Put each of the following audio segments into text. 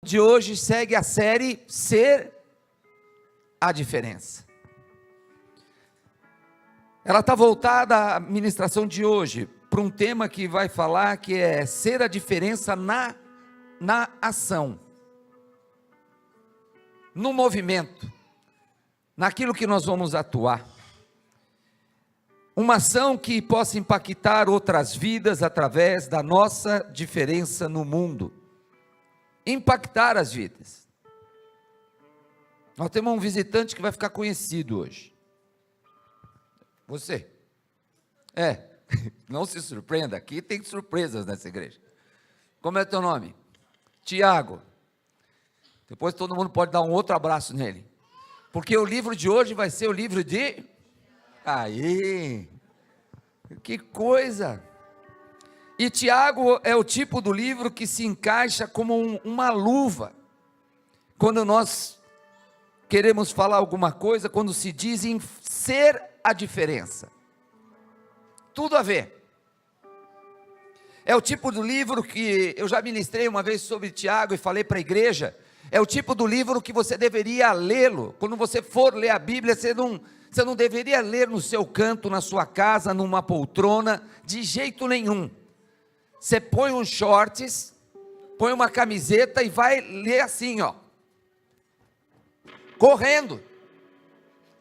De hoje segue a série Ser a Diferença. Ela está voltada à ministração de hoje para um tema que vai falar que é ser a diferença na ação, no movimento, naquilo que nós vamos atuar. Uma ação que possa impactar outras vidas através da nossa diferença no mundo. Impactar as vidas. Nós temos um visitante que vai ficar conhecido hoje. Você. Não se surpreenda, aqui tem surpresas nessa igreja. Como é teu nome? Tiago. Depois todo mundo pode dar um outro abraço nele. Porque o livro de hoje vai ser o livro de... Aí! Que coisa! E Tiago é o tipo do livro que se encaixa como uma luva. Quando nós queremos falar alguma coisa, quando se diz em ser a diferença. Tudo a ver. É o tipo do livro que eu já ministrei uma vez sobre Tiago e falei para a igreja. É o tipo do livro que você deveria lê-lo. Quando você for ler a Bíblia, você não deveria ler no seu canto, na sua casa, numa poltrona, de jeito nenhum. Você põe uns shorts, põe uma camiseta e vai ler assim, ó, correndo.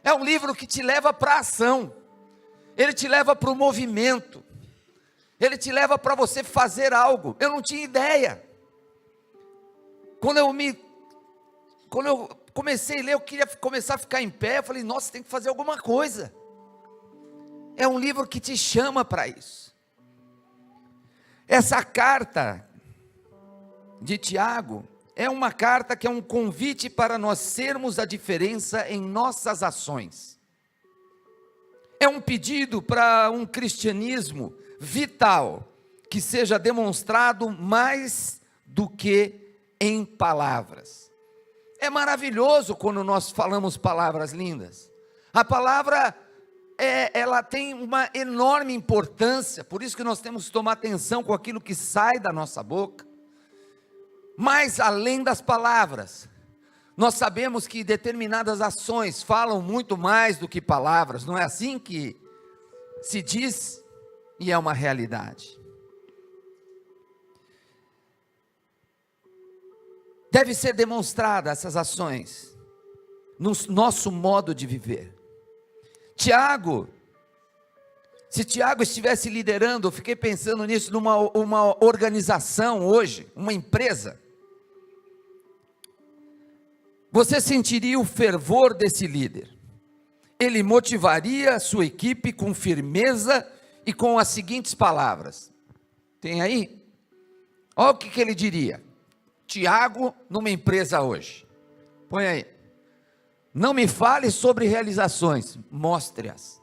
É um livro que te leva para a ação, ele te leva para o movimento, ele te leva para você fazer algo. Eu não tinha ideia. Quando eu comecei a ler, eu queria começar a ficar em pé, eu falei, nossa, tem que fazer alguma coisa. É um livro que te chama para isso. Essa carta de Tiago é uma carta que é um convite para nós sermos a diferença em nossas ações. É um pedido para um cristianismo vital, que seja demonstrado mais do que em palavras. É maravilhoso quando nós falamos palavras lindas. A palavra ela tem uma enorme importância, por isso que nós temos que tomar atenção com aquilo que sai da nossa boca. Mas além das palavras, nós sabemos que determinadas ações falam muito mais do que palavras, não é assim que se diz e é uma realidade. Deve ser demonstrada essas ações no nosso modo de viver. Se Tiago estivesse liderando, eu fiquei pensando nisso, numa organização hoje, uma empresa, você sentiria o fervor desse líder. Ele motivaria a sua equipe com firmeza e com as seguintes palavras. Tem aí? Olha o que ele diria. Tiago numa empresa hoje. Põe aí. Não me fale sobre realizações, mostre-as.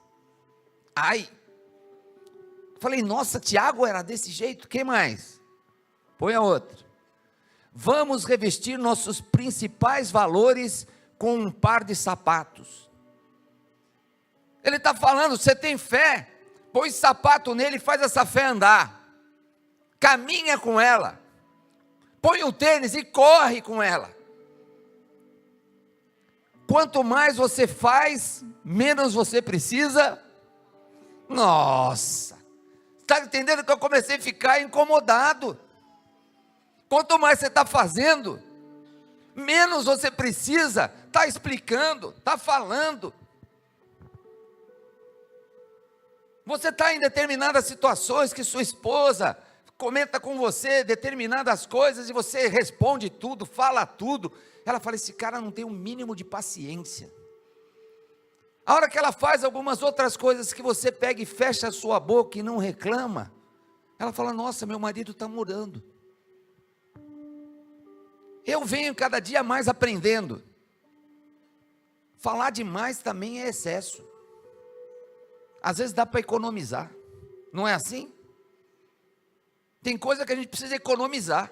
Ai, falei, nossa, Tiago era desse jeito, quem mais? Põe a outra. Vamos revestir nossos principais valores com um par de sapatos. Ele está falando, você tem fé, põe sapato nele e faz essa fé andar. Caminha com ela. Põe o tênis e corre com ela. Quanto mais você faz, menos você precisa. Nossa, está entendendo? Então eu comecei a ficar incomodado. Quanto mais você está fazendo, menos você precisa. Está explicando, está falando. Você está em determinadas situações que sua esposa comenta com você determinadas coisas e você responde tudo, fala tudo. Ela fala, esse cara não tem um mínimo de paciência. A hora que ela faz algumas outras coisas que você pega e fecha a sua boca e não reclama, ela fala, nossa, meu marido está mudando. Eu venho cada dia mais aprendendo. Falar demais também é excesso. Às vezes dá para economizar. Não é assim? Tem coisa que a gente precisa economizar.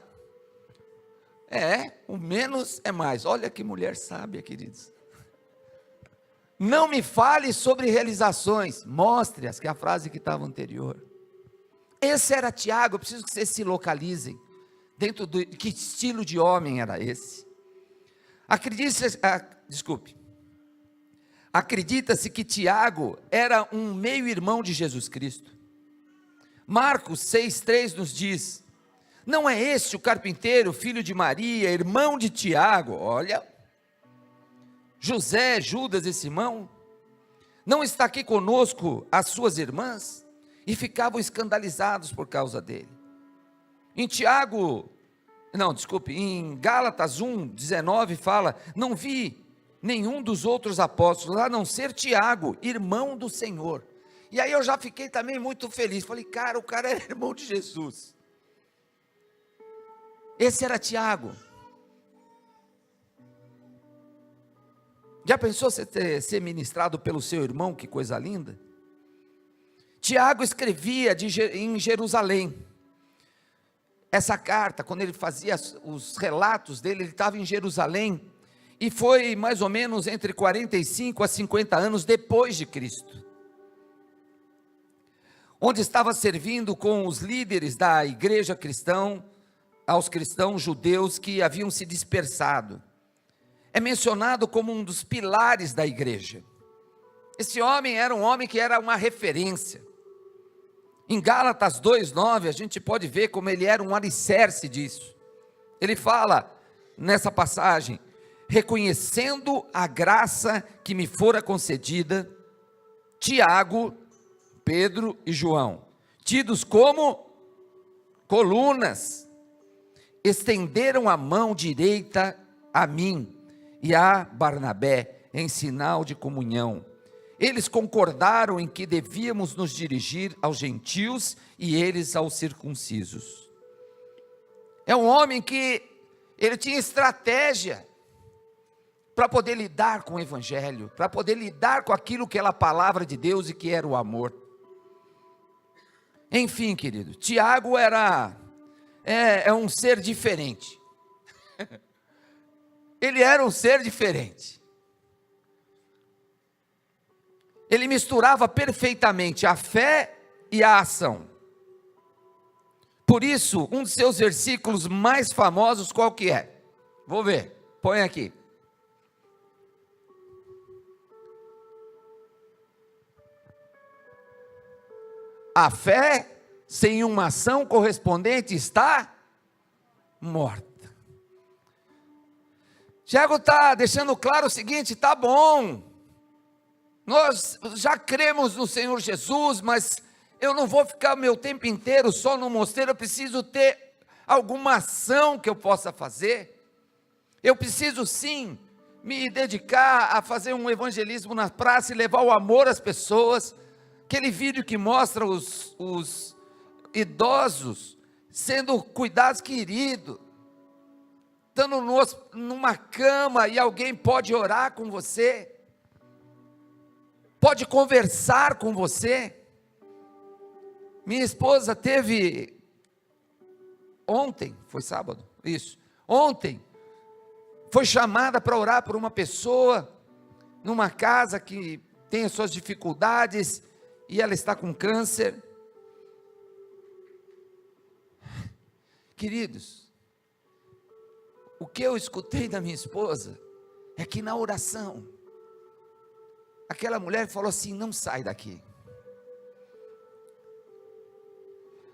O menos é mais. Olha que mulher sábia, queridos. Não me fale sobre realizações, mostre-as, que é a frase que estava anterior. Esse era Tiago, eu preciso que vocês se localizem. dentro do que estilo de homem era esse? Acredita-se que Tiago era um meio-irmão de Jesus Cristo. Marcos 6,3 nos diz: não é este o carpinteiro, filho de Maria, irmão de Tiago? Olha, José, Judas e Simão, não está aqui conosco as suas irmãs? E ficavam escandalizados por causa dele. Em Gálatas 1,19 fala: não vi nenhum dos outros apóstolos, a não ser Tiago, irmão do Senhor. E aí eu já fiquei também muito feliz, falei, cara, o cara era irmão de Jesus. Esse era Tiago. Já pensou você ser ministrado pelo seu irmão? Que coisa linda. Tiago escrevia em Jerusalém. Essa carta, quando ele fazia os relatos dele, ele estava em Jerusalém, e foi mais ou menos entre 45 a 50 anos depois de Cristo, onde estava servindo com os líderes da igreja cristã, aos cristãos judeus que haviam se dispersado. É mencionado como um dos pilares da igreja. Esse homem era um homem que era uma referência. Em Gálatas 2,9 a gente pode ver como ele era um alicerce disso. Ele fala nessa passagem: reconhecendo a graça que me fora concedida, Tiago, Pedro e João, tidos como colunas, estenderam a mão direita a mim e a Barnabé em sinal de comunhão. Eles concordaram em que devíamos nos dirigir aos gentios e eles aos circuncisos. É um homem que ele tinha estratégia para poder lidar com o evangelho, para poder lidar com aquilo que era a palavra de Deus e que era o amor. Enfim, querido, Tiago é um ser diferente. Ele era um ser diferente. Ele misturava perfeitamente a fé e a ação. Por isso, um dos seus versículos mais famosos, qual que é? Vou ver, põe aqui. A fé sem uma ação correspondente está morta. Tiago está deixando claro o seguinte: tá bom, nós já cremos no Senhor Jesus, mas eu não vou ficar meu tempo inteiro só no mosteiro, eu preciso ter alguma ação que eu possa fazer. Eu preciso sim me dedicar a fazer um evangelismo na praça e levar o amor às pessoas. Aquele vídeo que mostra os idosos sendo cuidados, querido, estando numa cama e alguém pode orar com você, pode conversar com você. Minha esposa teve ontem, foi sábado, isso, ontem, foi chamada para orar por uma pessoa, numa casa que tem as suas dificuldades, e ela está com câncer. Queridos, o que eu escutei da minha esposa, é que na oração, aquela mulher falou assim: não sai daqui.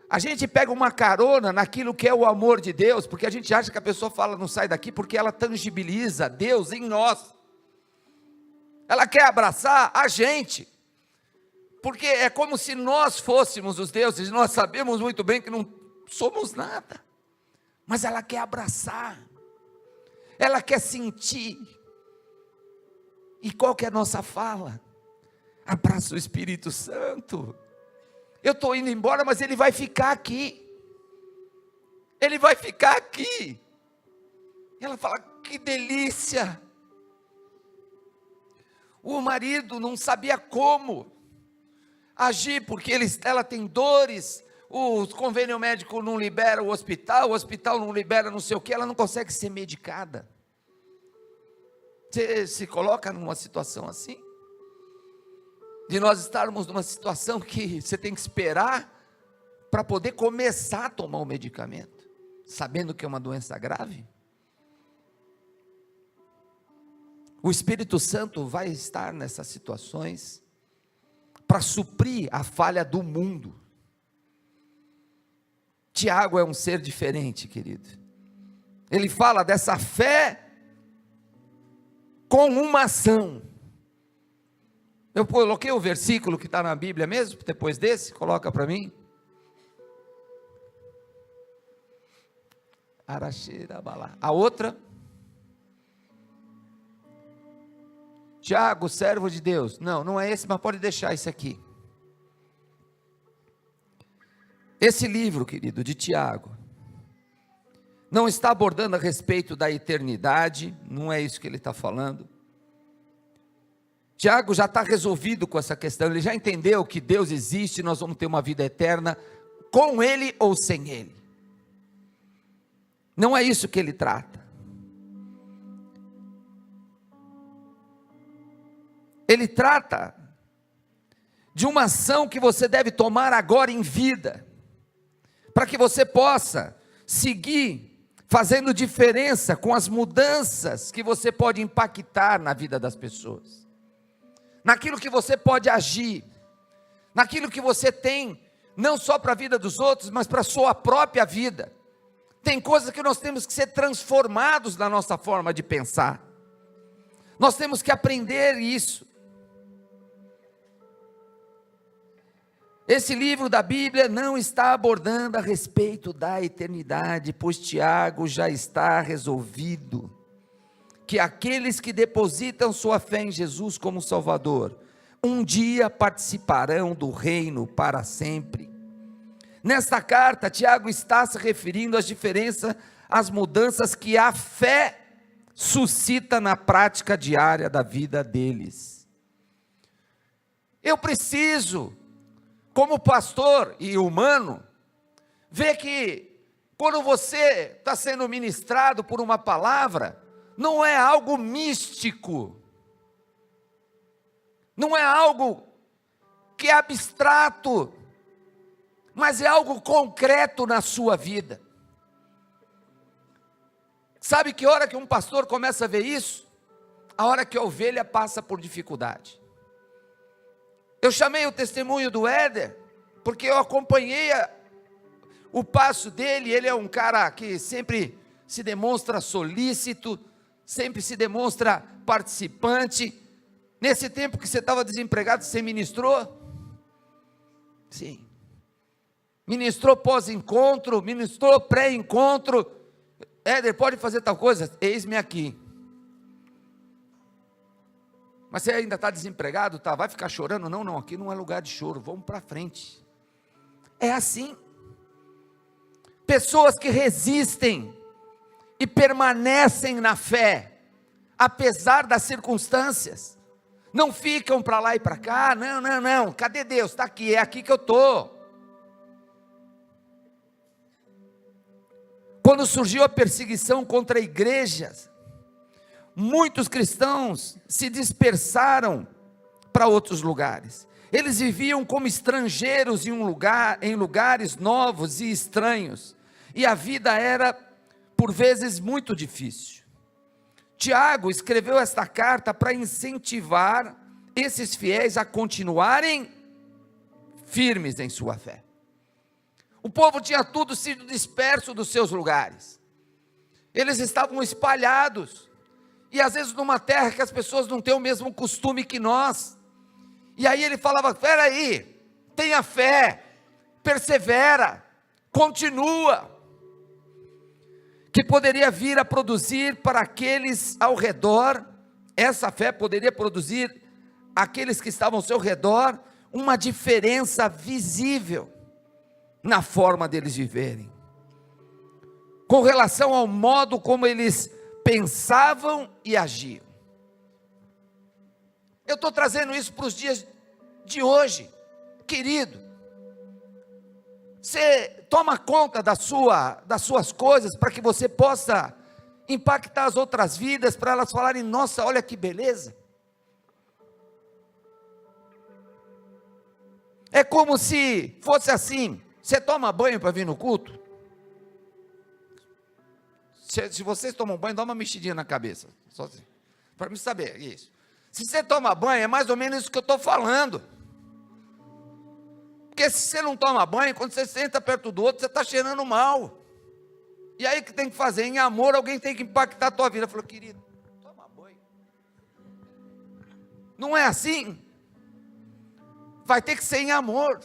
A gente pega uma carona naquilo que é o amor de Deus, porque a gente acha que a pessoa fala não sai daqui, porque ela tangibiliza Deus em nós. Ela quer abraçar a gente, porque é como se nós fôssemos os deuses. Nós sabemos muito bem que não somos nada, mas ela quer abraçar, ela quer sentir. E qual que é a nossa fala? Abraça o Espírito Santo. Eu estou indo embora, mas ele vai ficar aqui. Ele vai ficar aqui. E ela fala: que delícia. O marido não sabia como agir, porque ela tem dores, o convênio médico não libera o hospital não libera não sei o que, ela não consegue ser medicada. Você se coloca numa situação assim? De nós estarmos numa situação que você tem que esperar para poder começar a tomar o medicamento. sabendo que é uma doença grave? O Espírito Santo vai estar nessas situações para suprir a falha do mundo. Tiago é um ser diferente, querido. Ele fala dessa fé com uma ação. Eu coloquei o versículo que está na Bíblia mesmo, depois desse, coloca para mim. A outra. Tiago, servo de Deus. Não, não é esse, mas pode deixar esse aqui. Esse livro, querido, de Tiago, não está abordando a respeito da eternidade, não é isso que ele está falando. Tiago já está resolvido com essa questão, ele já entendeu que Deus existe, nós vamos ter uma vida eterna, com Ele ou sem Ele. Não é isso que ele trata. Ele trata de uma ação que você deve tomar agora em vida, para que você possa seguir fazendo diferença com as mudanças que você pode impactar na vida das pessoas, naquilo que você pode agir, naquilo que você tem, não só para a vida dos outros, mas para a sua própria vida. Tem coisas que nós temos que ser transformados na nossa forma de pensar, nós temos que aprender isso. Esse livro da Bíblia não está abordando a respeito da eternidade, pois Tiago já está resolvido, que aqueles que depositam sua fé em Jesus como Salvador, um dia participarão do reino para sempre. Nesta carta, Tiago está se referindo às diferenças, às mudanças que a fé suscita na prática diária da vida deles. Eu preciso, como pastor e humano, ver que quando você está sendo ministrado por uma palavra, não é algo místico, não é algo que é abstrato, mas é algo concreto na sua vida. Sabe que hora que um pastor começa a ver isso? A hora que a ovelha passa por dificuldade. Eu chamei o testemunho do Éder, porque eu acompanhei o passo dele. Ele é um cara que sempre se demonstra solícito, sempre se demonstra participante. Nesse tempo que você estava desempregado, você ministrou? Sim. Ministrou pós-encontro, ministrou pré-encontro. Éder, pode fazer tal coisa? Eis-me aqui. Mas você ainda está desempregado? Tá? Vai ficar chorando? Não, não, aqui não é lugar de choro, vamos para frente. É assim. Pessoas que resistem e permanecem na fé, apesar das circunstâncias, não ficam para lá e para cá, não, cadê Deus? Está aqui, é aqui que eu estou. Quando surgiu a perseguição contra igrejas, muitos cristãos se dispersaram para outros lugares. Eles viviam como estrangeiros em lugares novos e estranhos, e a vida era, por vezes, muito difícil. Tiago escreveu esta carta para incentivar esses fiéis a continuarem firmes em sua fé. O povo tinha tudo sido disperso dos seus lugares, eles estavam espalhados, e às vezes numa terra que as pessoas não têm o mesmo costume que nós, e aí ele falava: espera aí, tenha fé, persevera, continua, que poderia vir a produzir para aqueles ao redor, essa fé poderia produzir aqueles que estavam ao seu redor, uma diferença visível, na forma deles viverem, com relação ao modo como eles pensavam e agiam. Eu estou trazendo isso para os dias de hoje, querido. Você toma conta das suas coisas, para que você possa impactar as outras vidas, para elas falarem: nossa, olha que beleza. É como se fosse assim: você toma banho para vir no culto? Se vocês tomam banho, dá uma mexidinha na cabeça. Só assim, para me saber, isso. Se você toma banho, é mais ou menos isso que eu estou falando. Porque se você não toma banho, quando você senta perto do outro, você está cheirando mal. E aí o que tem que fazer? Em amor, alguém tem que impactar a tua vida. Falou, querido, toma banho. Não é assim? Vai ter que ser em amor.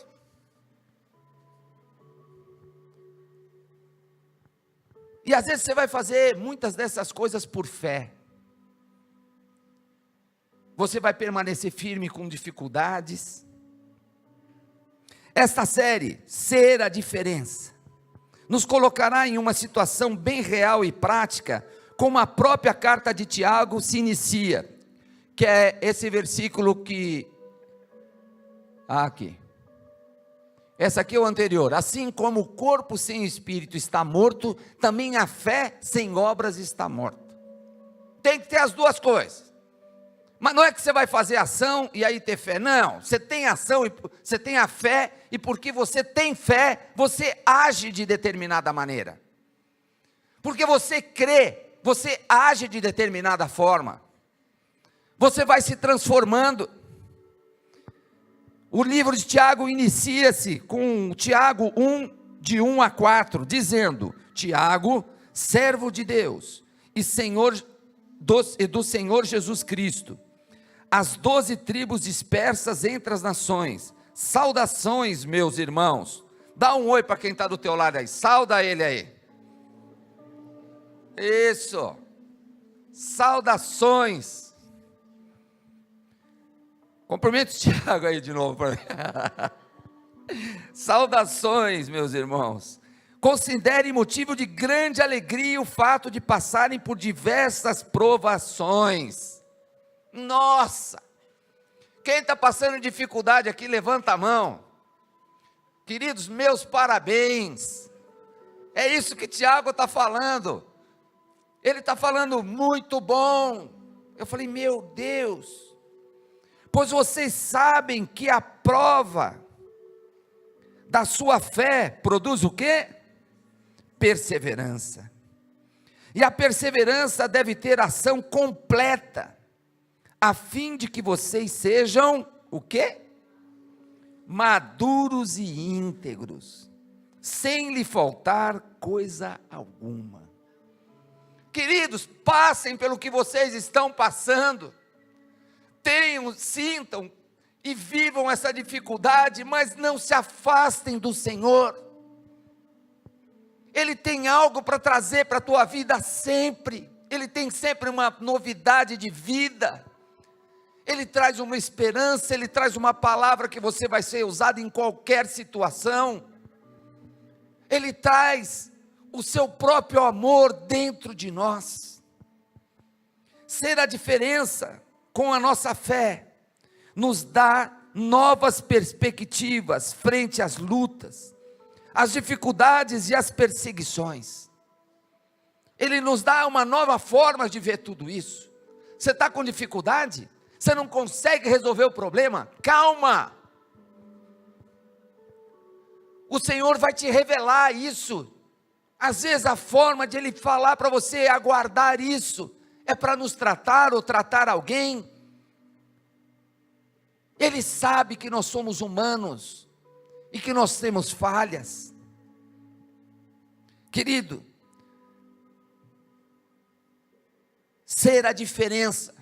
E às vezes você vai fazer muitas dessas coisas por fé. Você vai permanecer firme com dificuldades. Esta série, Ser a Diferença, nos colocará em uma situação bem real e prática, como a própria carta de Tiago se inicia, que é esse versículo que... aqui. Essa aqui é o anterior. Assim como o corpo sem espírito está morto, também a fé sem obras está morta. Tem que ter as duas coisas. Mas não é que você vai fazer ação e aí ter fé. Não, você tem ação, você tem a fé, e porque você tem fé, você age de determinada maneira. Porque você crê, você age de determinada forma. Você vai se transformando. O livro de Tiago inicia-se com Tiago 1, de 1 a 4, dizendo: Tiago, servo de Deus e do Senhor Jesus Cristo, as 12 tribos dispersas entre as nações, saudações, meus irmãos. Dá um oi para quem está do teu lado aí, sauda ele aí. Isso, saudações. Cumprimento o Tiago aí de novo para mim. Saudações, meus irmãos. Considere motivo de grande alegria o fato de passarem por diversas provações. Nossa! Quem está passando dificuldade aqui, levanta a mão. Queridos, meus parabéns. É isso que Tiago está falando. Ele está falando muito bom. Eu falei, meu Deus. Pois vocês sabem que a prova da sua fé produz o quê? Perseverança. E a perseverança deve ter ação completa, a fim de que vocês sejam o quê? Maduros e íntegros, sem lhe faltar coisa alguma. Queridos, passem pelo que vocês estão passando, sintam e vivam essa dificuldade, mas não se afastem do Senhor. Ele tem algo para trazer para a tua vida sempre. Ele tem sempre uma novidade de vida. Ele traz uma esperança, Ele traz uma palavra que você vai ser usado em qualquer situação. Ele traz o seu próprio amor dentro de nós. Ser a diferença com a nossa fé nos dá novas perspectivas frente às lutas, às dificuldades e às perseguições. Ele nos dá uma nova forma de ver tudo isso. Você está com dificuldade? Você não consegue resolver o problema? Calma! O Senhor vai te revelar isso. Às vezes a forma de Ele falar para você aguardar isso é para nos tratar ou tratar alguém. Ele sabe que nós somos humanos e que nós temos falhas. Querido, ser a diferença,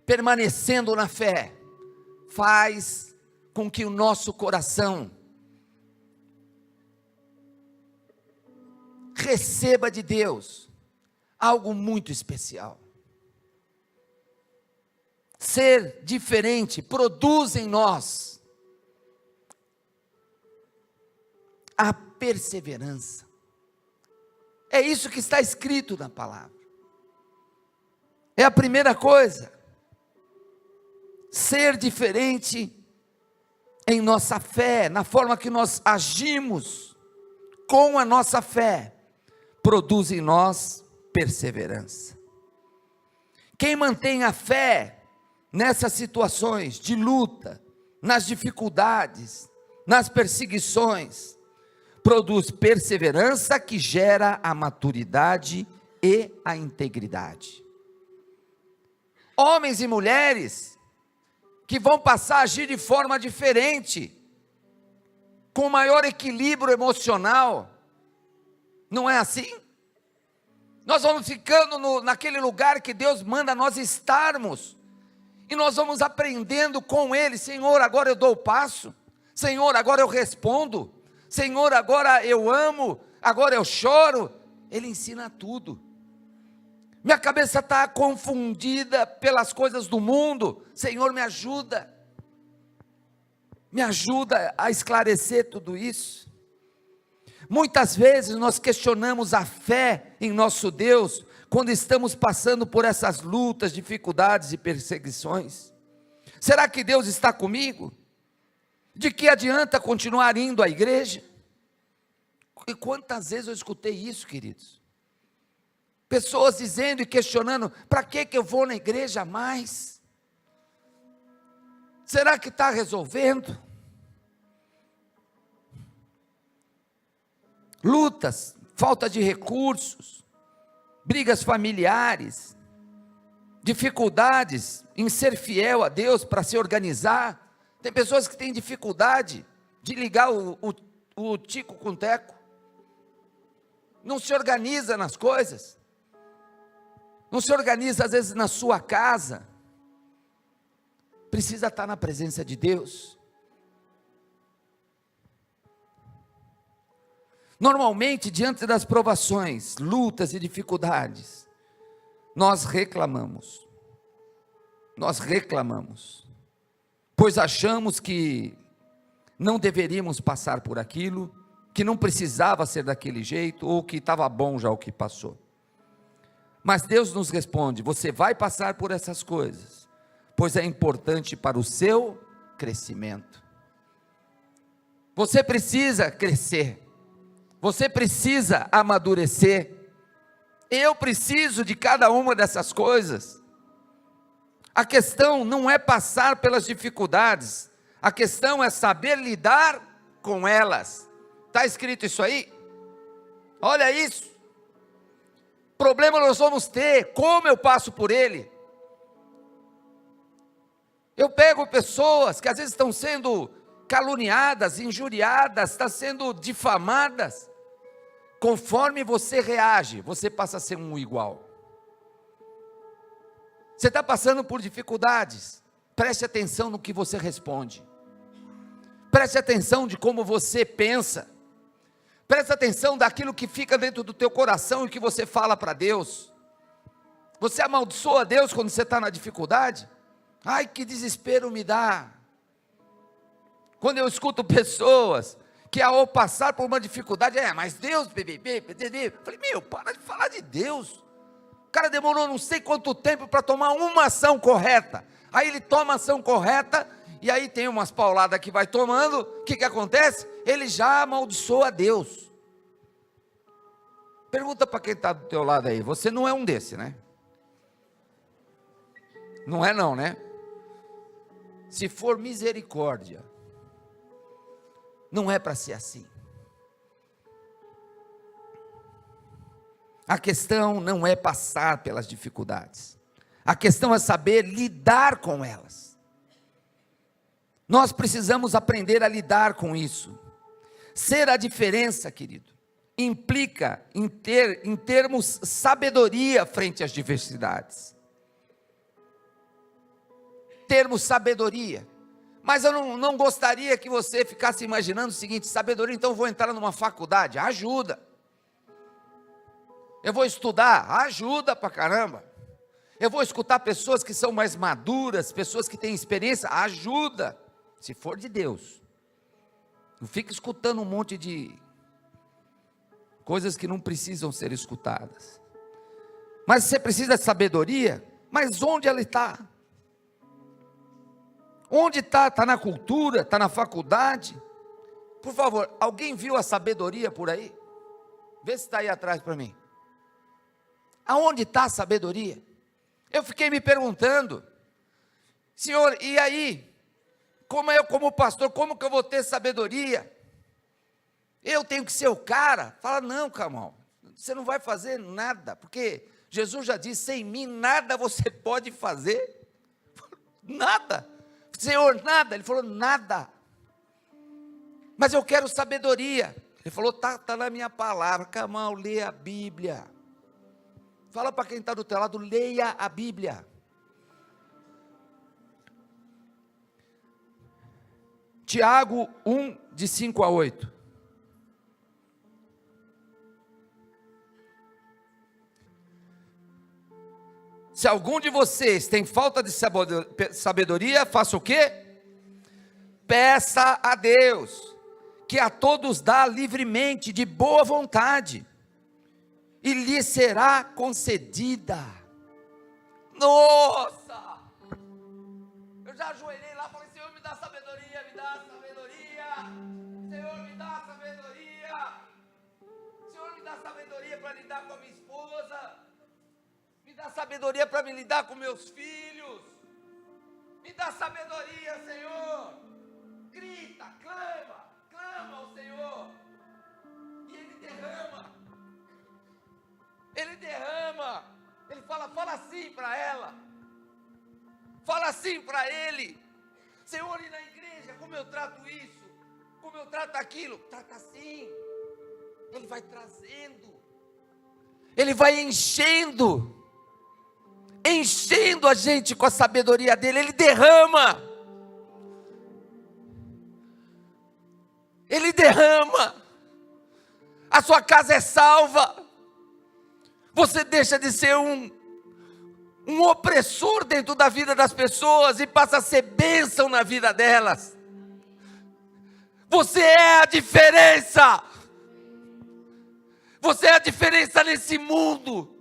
permanecendo na fé, faz com que o nosso coração receba de Deus algo muito especial. Ser diferente produz em nós a perseverança. É isso que está escrito na palavra. É a primeira coisa. Ser diferente em nossa fé, na forma que nós agimos com a nossa fé, produz em nós perseverança. Quem mantém a fé nessas situações de luta, nas dificuldades, nas perseguições, produz perseverança que gera a maturidade e a integridade. Homens e mulheres que vão passar a agir de forma diferente, com maior equilíbrio emocional. Não é assim? Nós vamos ficando naquele lugar que Deus manda nós estarmos, e nós vamos aprendendo com Ele. Senhor, agora eu dou o passo. Senhor, agora eu respondo. Senhor, agora eu amo. Agora eu choro. Ele ensina tudo. Minha cabeça está confundida pelas coisas do mundo. Senhor, me ajuda. Me ajuda a esclarecer tudo isso. Muitas vezes nós questionamos a fé em nosso Deus quando estamos passando por essas lutas, dificuldades e perseguições. Será que Deus está comigo? De que adianta continuar indo à igreja? E quantas vezes eu escutei isso, queridos? Pessoas dizendo e questionando: para que eu vou na igreja mais? Será que está resolvendo? Lutas, falta de recursos, brigas familiares, dificuldades em ser fiel a Deus para se organizar. Tem pessoas que têm dificuldade de ligar o tico com o teco, não se organiza nas coisas, não se organiza às vezes na sua casa. Precisa estar na presença de Deus. Normalmente, diante das provações, lutas e dificuldades, nós reclamamos, pois achamos que não deveríamos passar por aquilo, que não precisava ser daquele jeito, ou que estava bom já o que passou. Mas Deus nos responde: você vai passar por essas coisas, pois é importante para o seu crescimento. Você precisa crescer. Você precisa amadurecer. Eu preciso de cada uma dessas coisas. A questão não é passar pelas dificuldades, a questão é saber lidar com elas. Está escrito isso aí? Olha isso. Problema nós vamos ter, como eu passo por ele? Eu pego pessoas que às vezes estão sendo caluniadas, injuriadas, estão sendo difamadas. Conforme você reage, você passa a ser um igual. Você está passando por dificuldades, preste atenção no que você responde. Preste atenção de como você pensa. Preste atenção daquilo que fica dentro do teu coração e que você fala para Deus. Você amaldiçoa Deus quando você está na dificuldade? Ai, que desespero me dá. Quando eu escuto pessoas que ao passar por uma dificuldade, mas Deus, falei, para de falar de Deus. O cara demorou não sei quanto tempo para tomar uma ação correta. Aí ele toma a ação correta, e aí tem umas pauladas que vai tomando. O que acontece? Ele já amaldiçoa Deus. Pergunta para quem está do teu lado aí, você não é um desse, né? Não é não, né? Se for misericórdia, não é para ser assim. A questão não é passar pelas dificuldades. A questão é saber lidar com elas. Nós precisamos aprender a lidar com isso. Ser a diferença, querido, implica em termos sabedoria frente às diversidades. Termos sabedoria. Mas eu não gostaria que você ficasse imaginando o seguinte: sabedoria, então eu vou entrar numa faculdade. Ajuda. Eu vou estudar. Ajuda pra caramba. Eu vou escutar pessoas que são mais maduras, pessoas que têm experiência. Ajuda. Se for de Deus. Não fica escutando um monte de coisas que não precisam ser escutadas. Mas você precisa de sabedoria. Mas onde ela está? Onde está? Está na cultura? Está na faculdade? Por favor, alguém viu a sabedoria por aí? Vê se está aí atrás para mim. Aonde está a sabedoria? Eu fiquei me perguntando, Senhor, e aí? Como eu, como pastor, como que eu vou ter sabedoria? Eu tenho que ser o cara? Fala, não, Camão, você não vai fazer nada, porque Jesus já disse, sem mim nada você pode fazer, nada, Senhor, nada, ele falou, nada, mas eu quero sabedoria, ele falou, tá na minha palavra, Camal, leia a Bíblia, fala para quem está do teu lado, leia a Bíblia. Tiago 1, de 5 a 8. Se algum de vocês tem falta de sabedoria, faça o quê? Peça a Deus, que a todos dá livremente, de boa vontade, e lhe será concedida. Nossa! Eu já ajoelhei lá e falei, Senhor, me dá sabedoria, me dá sabedoria. Senhor, me dá sabedoria. Senhor, me dá sabedoria para lidar com a minha esposa. Me dá sabedoria para me lidar com meus filhos. Me dá sabedoria, Senhor. Grita, clama ao Senhor. E Ele derrama. Ele derrama. Ele fala assim para ela. Fala assim para ele. Senhor, e na igreja, como eu trato isso? Como eu trato aquilo? Trata assim. Ele vai trazendo. Ele vai enchendo a gente com a sabedoria dele, ele derrama, a sua casa é salva, você deixa de ser um opressor dentro da vida das pessoas e passa a ser bênção na vida delas, você é a diferença nesse mundo,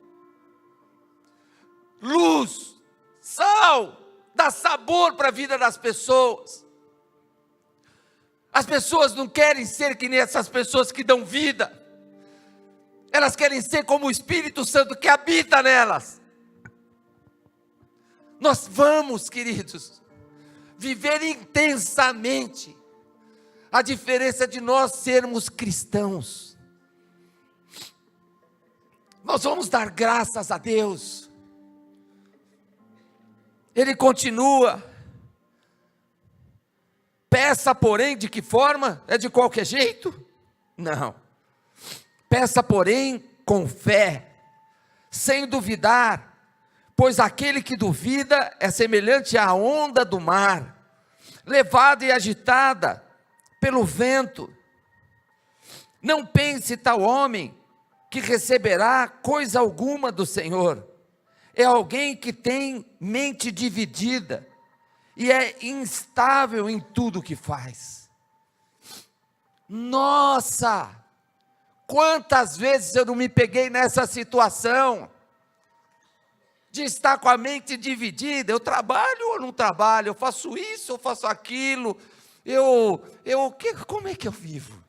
luz, sal, dá sabor para a vida das pessoas. As pessoas não querem ser que nem essas pessoas que dão vida, elas querem ser como o Espírito Santo que habita nelas. Nós vamos, queridos, viver intensamente a diferença de nós sermos cristãos. Nós vamos dar graças a Deus. Ele continua, peça porém, de que forma? É de qualquer jeito? Não, peça porém com fé, sem duvidar, pois aquele que duvida é semelhante à onda do mar, levada e agitada pelo vento. Não pense tal homem que receberá coisa alguma do Senhor. É alguém que tem mente dividida e é instável em tudo que faz. Nossa! Quantas vezes eu não me peguei nessa situação de estar com a mente dividida? Eu trabalho ou não trabalho? Eu faço isso ou faço aquilo? Como é que eu vivo?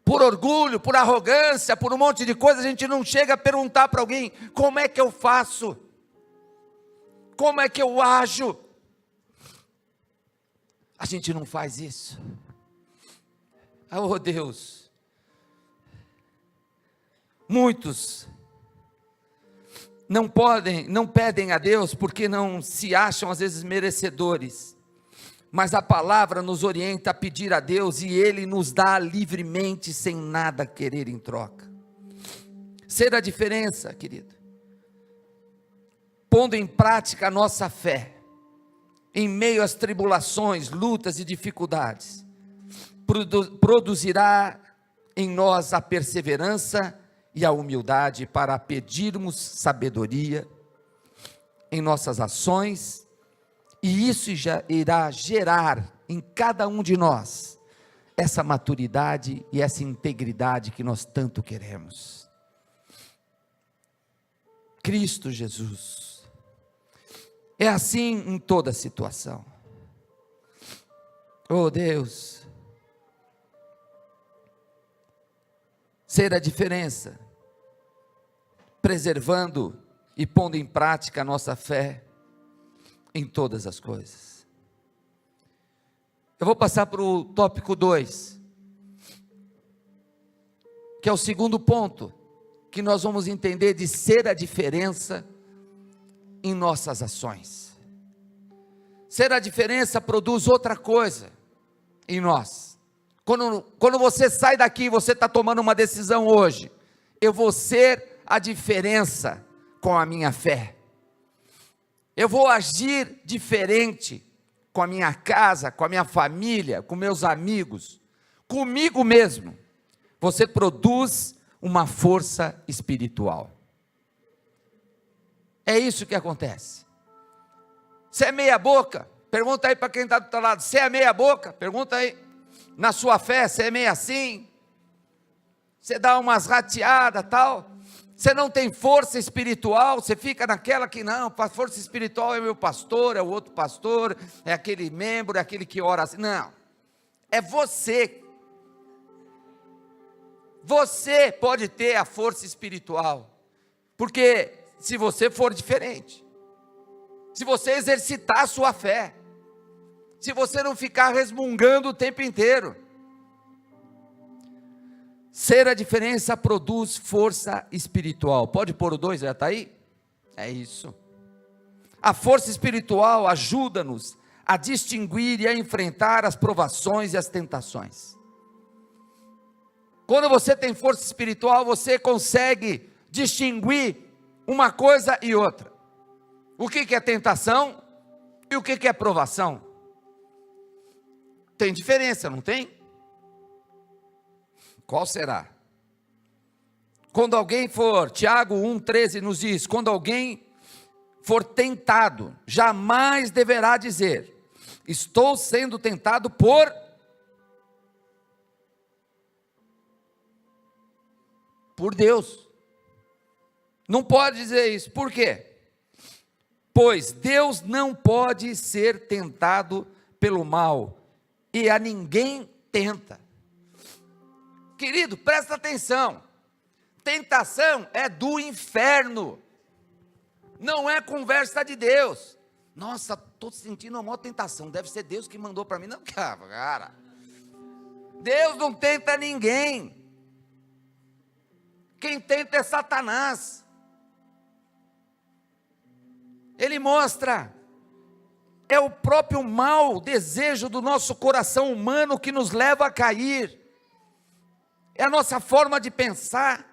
Por orgulho, por arrogância, por um monte de coisa, a gente não chega a perguntar para alguém, como é que eu faço? Como é que eu ajo? A gente não faz isso. Oh Deus, muitos não pedem a Deus porque não se acham às vezes merecedores, mas a palavra nos orienta a pedir a Deus e Ele nos dá livremente, sem nada querer em troca. Ser a diferença, querido, pondo em prática a nossa fé, em meio às tribulações, lutas e dificuldades, produzirá em nós a perseverança e a humildade para pedirmos sabedoria em nossas ações, e isso já irá gerar em cada um de nós essa maturidade e essa integridade que nós tanto queremos. Cristo Jesus é assim em toda situação. Oh Deus, ser a diferença, preservando e pondo em prática a nossa fé em todas as coisas. Eu vou passar para o tópico 2. que é o segundo ponto, que nós vamos entender de ser a diferença em nossas ações. Ser a diferença produz outra coisa em nós. Quando você sai daqui, você está tomando uma decisão hoje. Eu vou ser a diferença com a minha fé. Eu vou agir diferente com a minha casa, com a minha família, com meus amigos, comigo mesmo. Você produz uma força espiritual. É isso que acontece. Você é meia boca? Pergunta aí para quem está do teu lado. Você é meia boca? Pergunta aí. Na sua fé, você é meio assim? Você dá umas rateadas, tal? Você não tem força espiritual? Você fica naquela que não, a força espiritual é meu pastor, é o outro pastor, é aquele membro, é aquele que ora assim. Não. É você. Você pode ter a força espiritual. Porque se você for diferente, se você exercitar a sua fé, se você não ficar resmungando o tempo inteiro, ser a diferença produz força espiritual. Pode pôr o 2, já está aí? É isso. A força espiritual ajuda-nos a distinguir e a enfrentar as provações e as tentações. Quando você tem força espiritual, você consegue distinguir uma coisa e outra. O que é tentação e o que é provação? Tem diferença, não tem? Qual será? Quando alguém for, Tiago 1,13 nos diz, quando alguém for tentado, jamais deverá dizer, estou sendo tentado por Deus. Não pode dizer isso. Por quê? Pois Deus não pode ser tentado pelo mal, e a ninguém tenta. Querido, presta atenção. Tentação é do inferno. Não é conversa de Deus. Nossa, estou sentindo uma maior tentação. Deve ser Deus que mandou para mim. Não, cara. Deus não tenta ninguém. Quem tenta é Satanás. Ele mostra, é o próprio mau desejo do nosso coração humano que nos leva a cair. É a nossa forma de pensar.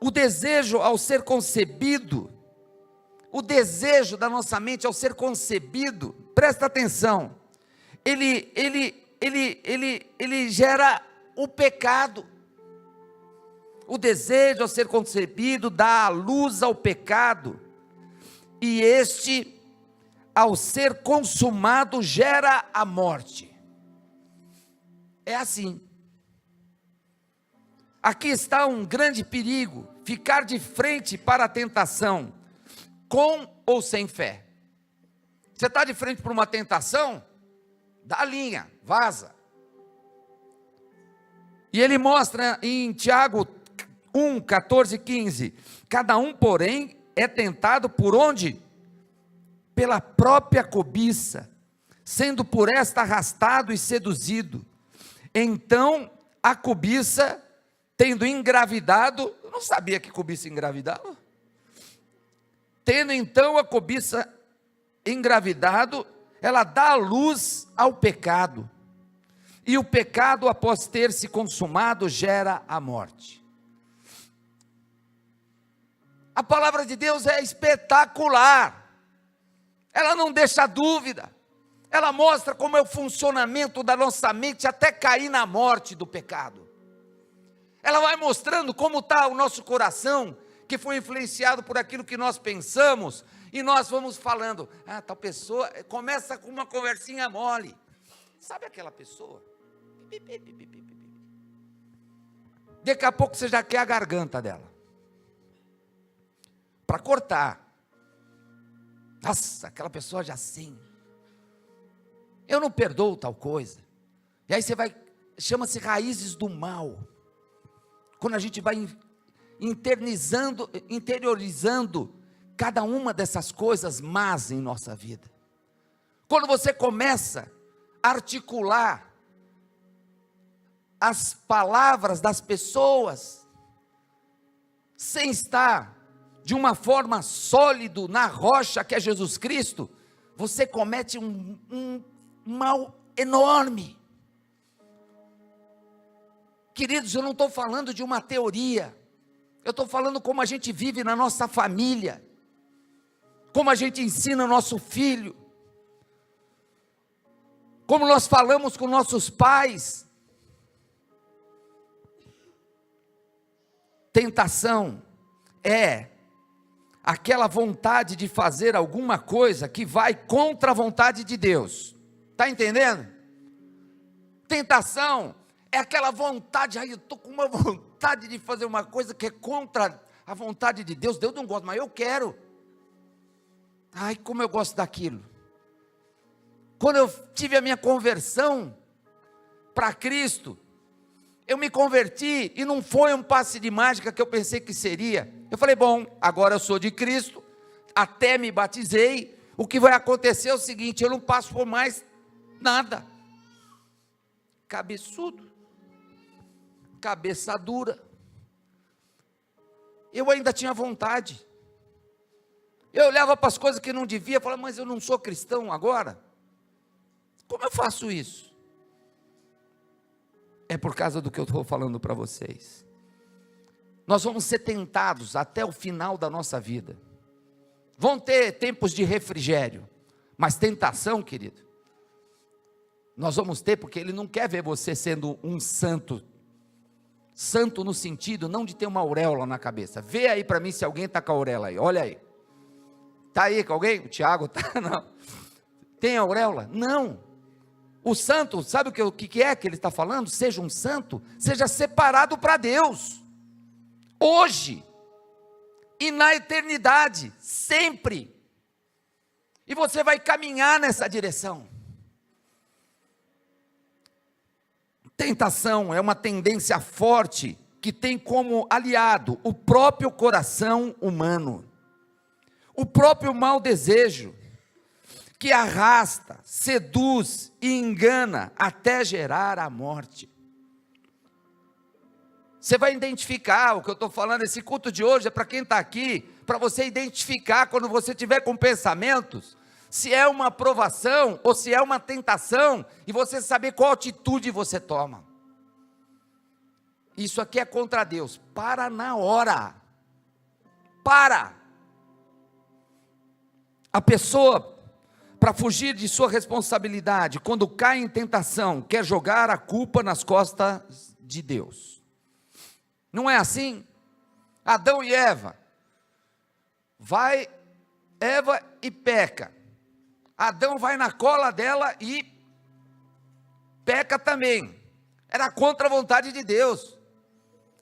O desejo ao ser concebido, o desejo da nossa mente ao ser concebido, presta atenção, ele gera o pecado. O desejo ao ser concebido dá a luz ao pecado, e este, ao ser consumado, gera a morte. É assim. Aqui está um grande perigo, ficar de frente para a tentação, com ou sem fé. Você está de frente para uma tentação? Dá a linha, vaza. E ele mostra em Tiago 1, 14 e 15, cada um, porém, é tentado por onde? Pela própria cobiça, sendo por esta arrastado e seduzido. Então, a cobiça, tendo engravidado, eu não sabia que cobiça engravidava. Tendo então a cobiça engravidado, ela dá a luz ao pecado. E o pecado, após ter se consumado, gera a morte. A palavra de Deus é espetacular. Ela não deixa dúvida. Ela mostra como é o funcionamento da nossa mente até cair na morte do pecado. Ela vai mostrando como está o nosso coração, que foi influenciado por aquilo que nós pensamos, e nós vamos falando, tal pessoa, começa com uma conversinha mole. Sabe aquela pessoa? Daqui a pouco você já quer a garganta dela. Para cortar. Nossa, aquela pessoa já assim. Eu não perdoo tal coisa. E aí você vai, chama-se raízes do mal. Quando a gente vai interiorizando cada uma dessas coisas más em nossa vida. Quando você começa a articular as palavras das pessoas, sem estar de uma forma sólida na rocha que é Jesus Cristo, você comete um mal enorme. Queridos, eu não estou falando de uma teoria, eu estou falando como a gente vive na nossa família, como a gente ensina o nosso filho, como nós falamos com nossos pais. Tentação é aquela vontade de fazer alguma coisa que vai contra a vontade de Deus. Está entendendo? Tentação é aquela vontade, eu estou com uma vontade de fazer uma coisa que é contra a vontade de Deus. Deus não gosta, mas eu quero. Ai, como eu gosto daquilo. Quando eu tive a minha conversão para Cristo, eu me converti e não foi um passe de mágica que eu pensei que seria. Eu falei, bom, agora eu sou de Cristo, até me batizei, o que vai acontecer é o seguinte, eu não passo por mais nada. Cabeçudo, cabeça dura. Eu ainda tinha vontade. Eu olhava para as coisas que não devia, falava, mas eu não sou cristão agora? Como eu faço isso? É por causa do que eu estou falando para vocês. Nós vamos ser tentados até o final da nossa vida. Vão ter tempos de refrigério, mas tentação, querido, nós vamos ter, porque Ele não quer ver você sendo um santo. Santo no sentido não de ter uma auréola na cabeça. Vê aí para mim se alguém está com a auréola aí, olha aí. Está aí com alguém? O Tiago está? Não. Tem auréola? Não. O santo, sabe o que é que ele está falando? Seja um santo, seja separado para Deus, hoje, e na eternidade, sempre, e você vai caminhar nessa direção. Tentação é uma tendência forte, que tem como aliado o próprio coração humano, o próprio mau desejo, que arrasta, seduz e engana até gerar a morte. Você vai identificar o que eu estou falando. Esse culto de hoje é para quem está aqui, para você identificar quando você tiver com pensamentos, se é uma aprovação ou se é uma tentação, e você saber qual atitude você toma. Isso aqui é contra Deus. Para na hora. Para. A pessoa, para fugir de sua responsabilidade, quando cai em tentação, quer jogar a culpa nas costas de Deus. Não é assim? Adão e Eva, vai Eva e peca. Adão vai na cola dela e peca também. Era contra a vontade de Deus.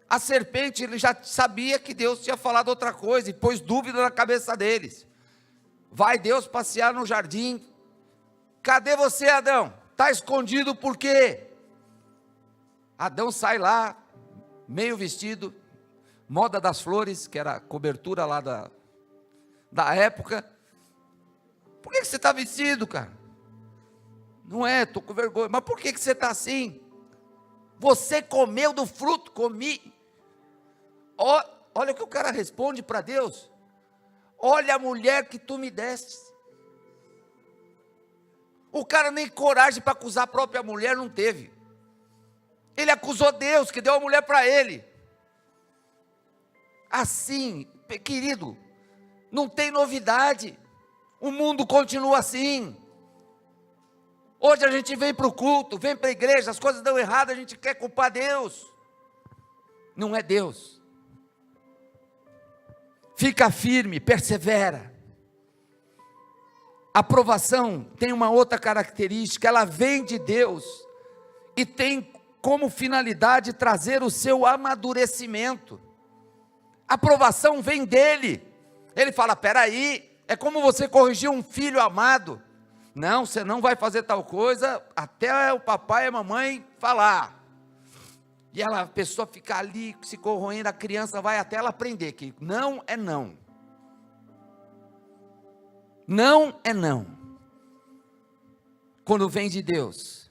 A serpente, ele já sabia que Deus tinha falado outra coisa e pôs dúvida na cabeça deles. Vai Deus passear no jardim. Cadê você, Adão? Está escondido por quê? Adão sai lá, meio vestido, moda das flores, que era a cobertura lá da época. Por que você está vestido, cara? Não é, estou com vergonha. Mas por que você está assim? Você comeu do fruto? Comi. Olha o que o cara responde para Deus. Olha a mulher que tu me deste. O cara nem coragem para acusar a própria mulher não teve. Ele acusou Deus, que deu a mulher para ele. Assim, querido, não tem novidade. O mundo continua assim. Hoje a gente vem para o culto, vem para a igreja, as coisas dão errado, a gente quer culpar Deus. Não é Deus. Fica firme, persevera. A aprovação tem uma outra característica, ela vem de Deus e tem como finalidade trazer o seu amadurecimento. A aprovação vem dele. Ele fala, peraí, é como você corrigir um filho amado. Não, você não vai fazer tal coisa até o papai e a mamãe falar. E a pessoa fica ali se corroendo, a criança vai até ela aprender que não é não. Não é não. Quando vem de Deus.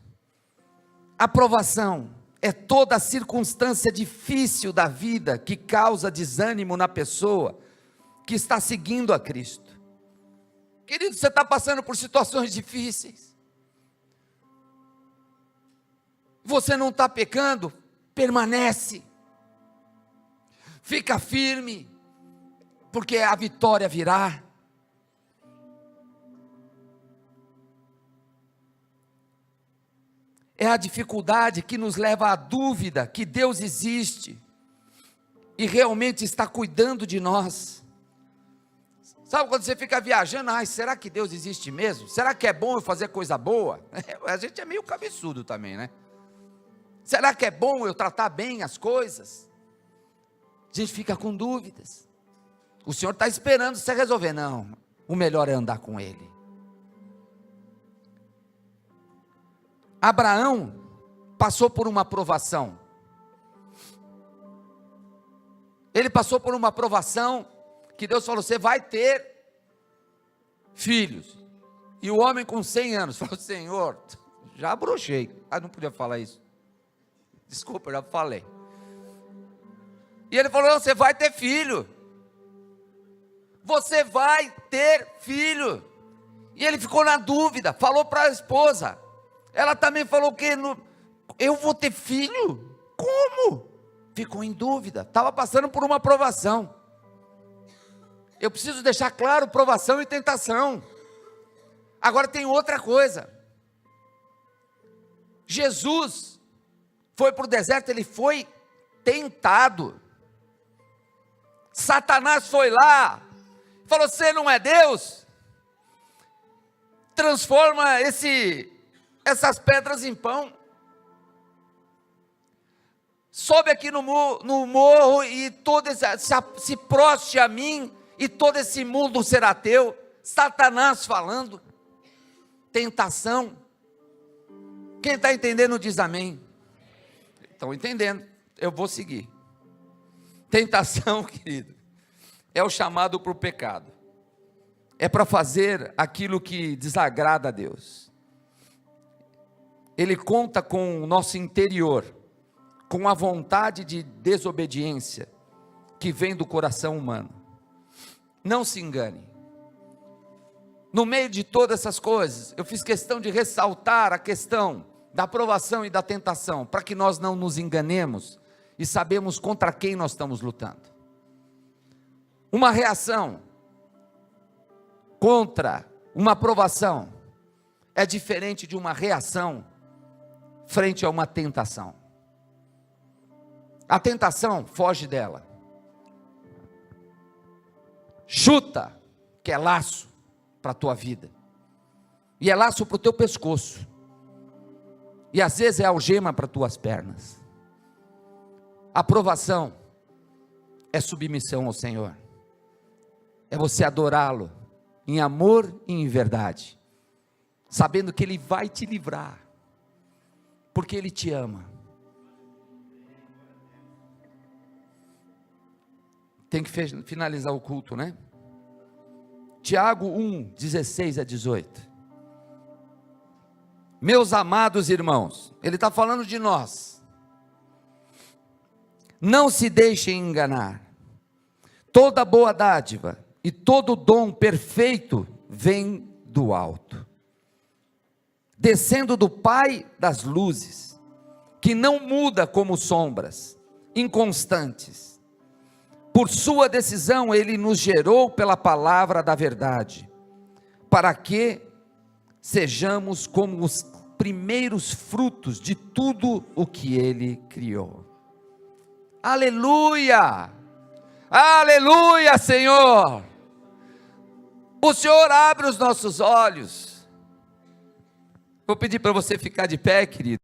Aprovação é toda a circunstância difícil da vida que causa desânimo na pessoa que está seguindo a Cristo. Querido, você está passando por situações difíceis, você não está pecando, permanece, fica firme, porque a vitória virá. É a dificuldade que nos leva à dúvida que Deus existe e realmente está cuidando de nós. Sabe quando você fica viajando, será que Deus existe mesmo? Será que é bom eu fazer coisa boa? A gente é meio cabeçudo também, né? Será que é bom eu tratar bem as coisas? A gente fica com dúvidas. O Senhor está esperando você resolver. Não, o melhor é andar com Ele. Abraão passou por uma provação. Ele passou por uma provação que Deus falou, você vai ter filhos. E o homem com 100 anos falou, Senhor, já brochei. Não podia falar isso. Desculpa, já falei. E ele falou, não, você vai ter filho. Você vai ter filho. E ele ficou na dúvida, falou para a esposa. Ela também falou que eu vou ter filho? Como? Ficou em dúvida, estava passando por uma provação. Eu preciso deixar claro, provação e tentação. Agora tem outra coisa. Jesus foi para o deserto, ele foi tentado. Satanás foi lá, falou, você não é Deus? Transforma essas pedras em pão. Sobe aqui no morro e se proste a mim e todo esse mundo será teu. Satanás falando. Tentação. Quem está entendendo diz amém. Estão entendendo, eu vou seguir. Tentação, querido, é o chamado para o pecado. É para fazer aquilo que desagrada a Deus. Ele conta com o nosso interior, com a vontade de desobediência que vem do coração humano. Não se engane. No meio de todas essas coisas, eu fiz questão de ressaltar a questão da provação e da tentação, para que nós não nos enganemos e sabemos contra quem nós estamos lutando. Uma reação contra uma provação é diferente de uma reação frente a uma tentação. A tentação, foge dela. Chuta, que é laço para a tua vida. E é laço para o teu pescoço. E às vezes é algema para as tuas pernas. A provação é submissão ao Senhor. É você adorá-lo em amor e em verdade, sabendo que Ele vai te livrar, porque Ele te ama. Tem que finalizar o culto, né? Tiago 1, 16 a 18. Meus amados irmãos, ele está falando de nós. Não se deixem enganar. Toda boa dádiva e todo dom perfeito vem do alto, descendo do Pai das luzes, que não muda como sombras, inconstantes. Por sua decisão, Ele nos gerou pela palavra da verdade, para que sejamos como os primeiros frutos de tudo o que Ele criou. Aleluia! Aleluia, Senhor! O Senhor abre os nossos olhos. Vou pedir para você ficar de pé, querido.